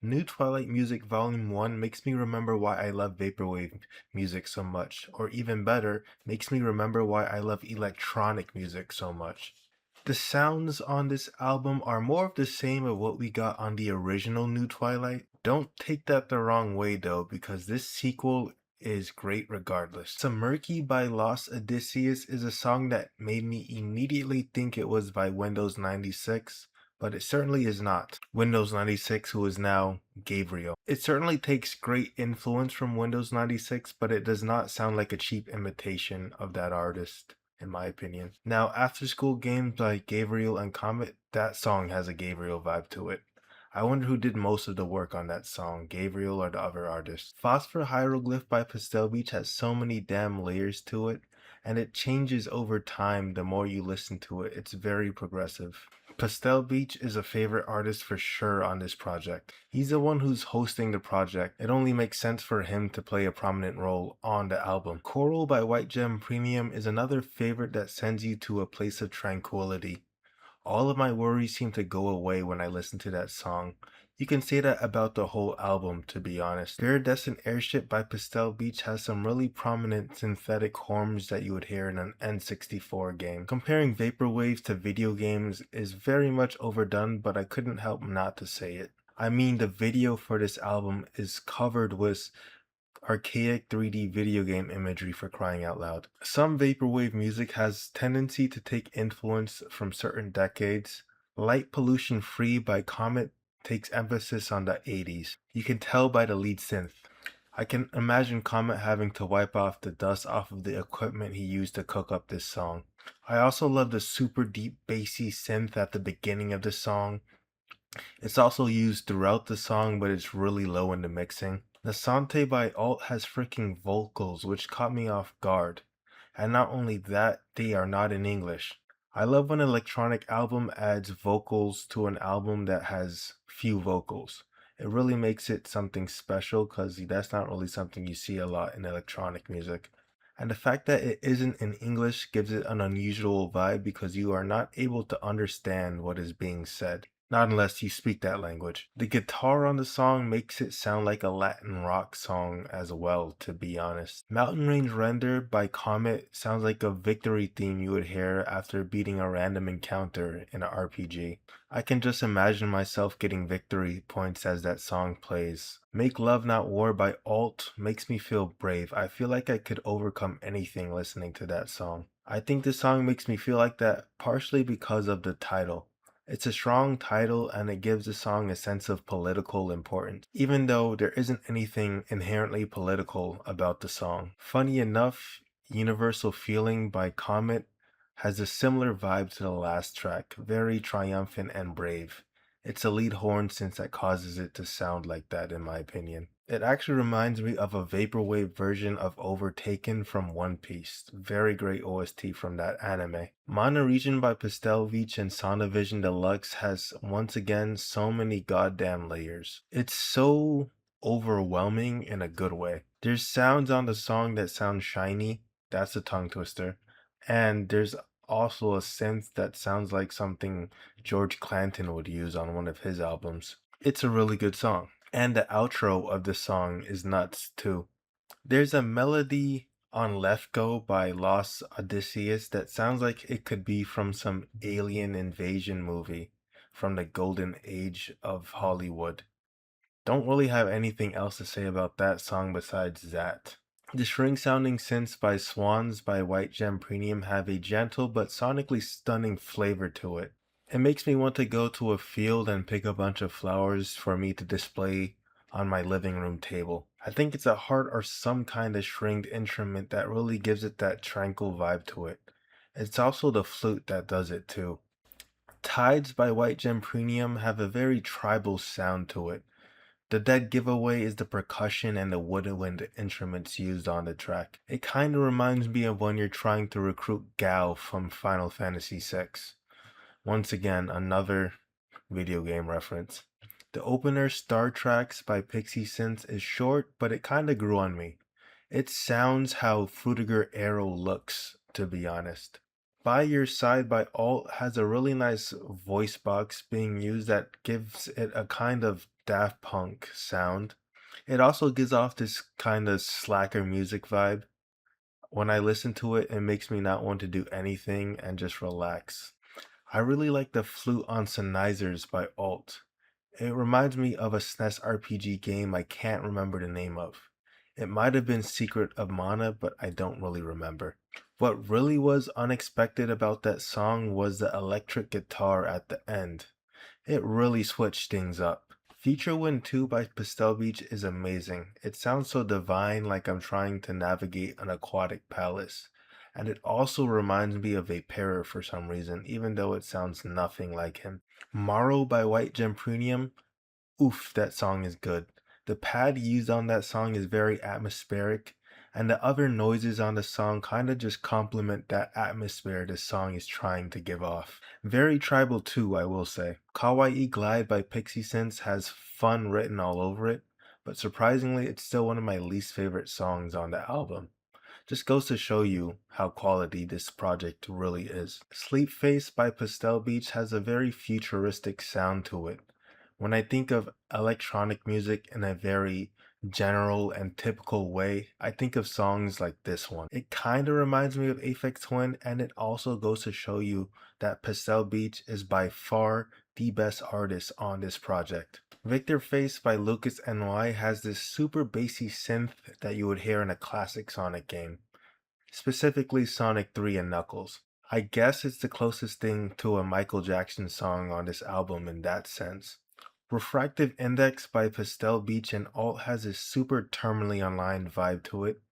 New Twilight Music Volume 1 makes me remember why I love vaporwave music so much, or even better, makes me remember why I love electronic music so much. The sounds on this album are more of the same of what we got on the original New Twilight. Don't take that the wrong way though, because this sequel is great regardless. Some Murky by Lost Odysseus is a song that made me immediately think it was by Windows 96, but it certainly is not. Windows 96, who is now Gabriel. It certainly takes great influence from Windows 96, but it does not sound like a cheap imitation of that artist, in my opinion. Now, After School Games by Gabriel and Comet, that song has a Gabriel vibe to it. I wonder who did most of the work on that song, Gabriel or the other artist. Phosphor Hieroglyph by Pastel Beach has so many damn layers to it, and it changes over time the more you listen to it. It's very progressive. Pastel Beach is a favorite artist for sure on this project. He's the one who's hosting the project. It only makes sense for him to play a prominent role on the album. Coral by White Gem Premium is another favorite that sends you to a place of tranquility. All of my worries seem to go away when I listen to that song. You can say that about the whole album, to be honest. Iridescent Airship by Pastel Beach has some really prominent synthetic horns that you would hear in an N64 game. Comparing vaporwaves to video games is very much overdone, but I couldn't help not to say it. I mean, the video for this album is covered with archaic 3D video game imagery, for crying out loud. Some vaporwave music has tendency to take influence from certain decades. Light Pollution Free by Comet takes emphasis on the 80s. You can tell by the lead synth. I can imagine Comet having to wipe off the dust off of the equipment he used to cook up this song. I also love the super deep bassy synth at the beginning of the song. It's also used throughout the song, but it's really low in the mixing. Nasante by Alt has freaking vocals, which caught me off guard. And not only that, they are not in English. I love when an electronic album adds vocals to an album that has few vocals. It really makes it something special because that's not really something you see a lot in electronic music. And the fact that it isn't in English gives it an unusual vibe because you are not able to understand what is being said. Not unless you speak that language. The guitar on the song makes it sound like a Latin rock song as well, to be honest. Mountain Range Render by Comet sounds like a victory theme you would hear after beating a random encounter in an RPG. I can just imagine myself getting victory points as that song plays. Make Love Not War by Alt makes me feel brave. I feel like I could overcome anything listening to that song. I think this song makes me feel like that partially because of the title. It's a strong title and it gives the song a sense of political importance, even though there isn't anything inherently political about the song. Funny enough, Universal Feeling by Comet has a similar vibe to the last track, very triumphant and brave. It's a lead horn synth that causes it to sound like that, in my opinion. It actually reminds me of a vaporwave version of Overtaken from One Piece. Very great OST from that anime. Mono Region by Pastel Beach and Sonovision Deluxe has once again so many goddamn layers. It's so overwhelming in a good way. There's sounds on the song that sound shiny. That's a tongue twister. And there's also a synth that sounds like something George Clanton would use on one of his albums. It's a really good song. And the outro of the song is nuts too. There's a melody on Left Go by Lost Odysseus that sounds like it could be from some alien invasion movie from the golden age of Hollywood. Don't really have anything else to say about that song besides that. The shrink sounding synths by Swans by White Gem Premium have a gentle but sonically stunning flavor to it. It makes me want to go to a field and pick a bunch of flowers for me to display on my living room table. I think it's a harp or some kind of stringed instrument that really gives it that tranquil vibe to it. It's also the flute that does it too. Tides by White Gem Premium have a very tribal sound to it. The dead giveaway is the percussion and the woodwind instruments used on the track. It kinda reminds me of when you're trying to recruit Gal from Final Fantasy VI. Once again, another video game reference. The opener Star Tracks by Pixie Synth is short, but it kinda grew on me. It sounds how Frutiger Arrow looks, to be honest. By Your Side by Alt has a really nice voice box being used that gives it a kind of Daft Punk sound. It also gives off this kind of slacker music vibe. When I listen to it, it makes me not want to do anything and just relax. I really like the flute on Synthesizers by Alt. It reminds me of a SNES RPG game I can't remember the name of. It might have been Secret of Mana, but I don't really remember. What really was unexpected about that song was the electric guitar at the end. It really switched things up. Future Wind 2 by Pastel Beach is amazing. It sounds so divine, like I'm trying to navigate an aquatic palace. And it also reminds me of Vaporeon for some reason, even though it sounds nothing like him. Morrow by White Gem Premium. Oof, that song is good. The pad used on that song is very atmospheric, and the other noises on the song kind of just complement that atmosphere the song is trying to give off. Very tribal too, I will say. Kawaii Glide by Pixie Sense has fun written all over it, but surprisingly, it's still one of my least favorite songs on the album. Just goes to show you how quality this project really is. Sleep Face by Pastel Beach has a very futuristic sound to it. When I think of electronic music in a very general and typical way, I think of songs like this one. It kind of reminds me of Aphex Twin, and it also goes to show you that Pastel Beach is by far the best artist on this project. Victor Face by Lucas NY has this super bassy synth that you would hear in a classic Sonic game, specifically Sonic 3 and Knuckles. I guess it's the closest thing to a Michael Jackson song on this album in that sense. Refractive Index by Pastel Beach and Alt has a super terminally online vibe to it,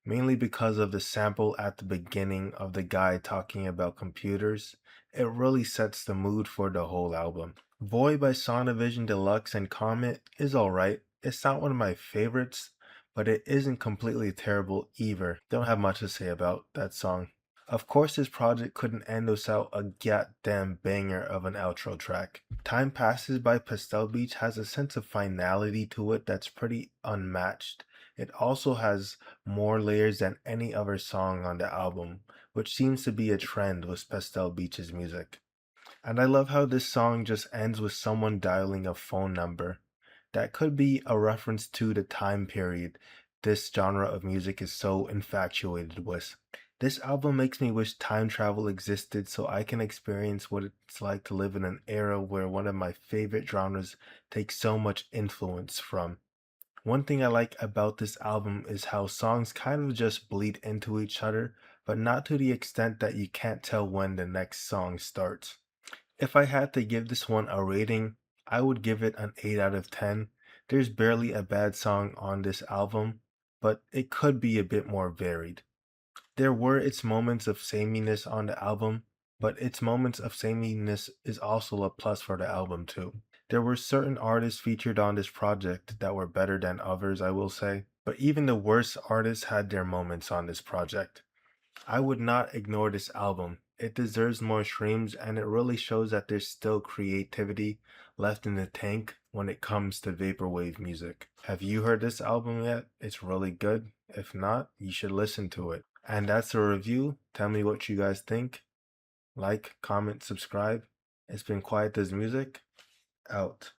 mainly because of the sample at the beginning of the guy talking about computers. It really sets the mood for the whole album. Void by Sonovision Deluxe and Comet is alright. It's not one of my favorites, but it isn't completely terrible either. Don't have much to say about that song. Of course, this project couldn't end without a goddamn banger of an outro track. Time Passes by Pastel Beach has a sense of finality to it that's pretty unmatched. It also has more layers than any other song on the album, which seems to be a trend with Pastel Beach's music. And I love how this song just ends with someone dialing a phone number. That could be a reference to the time period this genre of music is so infatuated with. This album makes me wish time travel existed so I can experience what it's like to live in an era where one of my favorite genres takes so much influence from. One thing I like about this album is how songs kind of just bleed into each other, but not to the extent that you can't tell when the next song starts. If I had to give this one a rating, I would give it an 8 out of 10. There's barely a bad song on this album, but it could be a bit more varied. There were its moments of sameness on the album, but its moments of sameness is also a plus for the album too. There were certain artists featured on this project that were better than others, I will say, but even the worst artists had their moments on this project. I would not ignore this album. It deserves more streams, and it really shows that there's still creativity left in the tank when it comes to vaporwave music. Have you heard this album yet? It's really good. If not, you should listen to it. And that's a review. Tell me what you guys think. Like, comment, subscribe. It's been Quiet as Music. Out.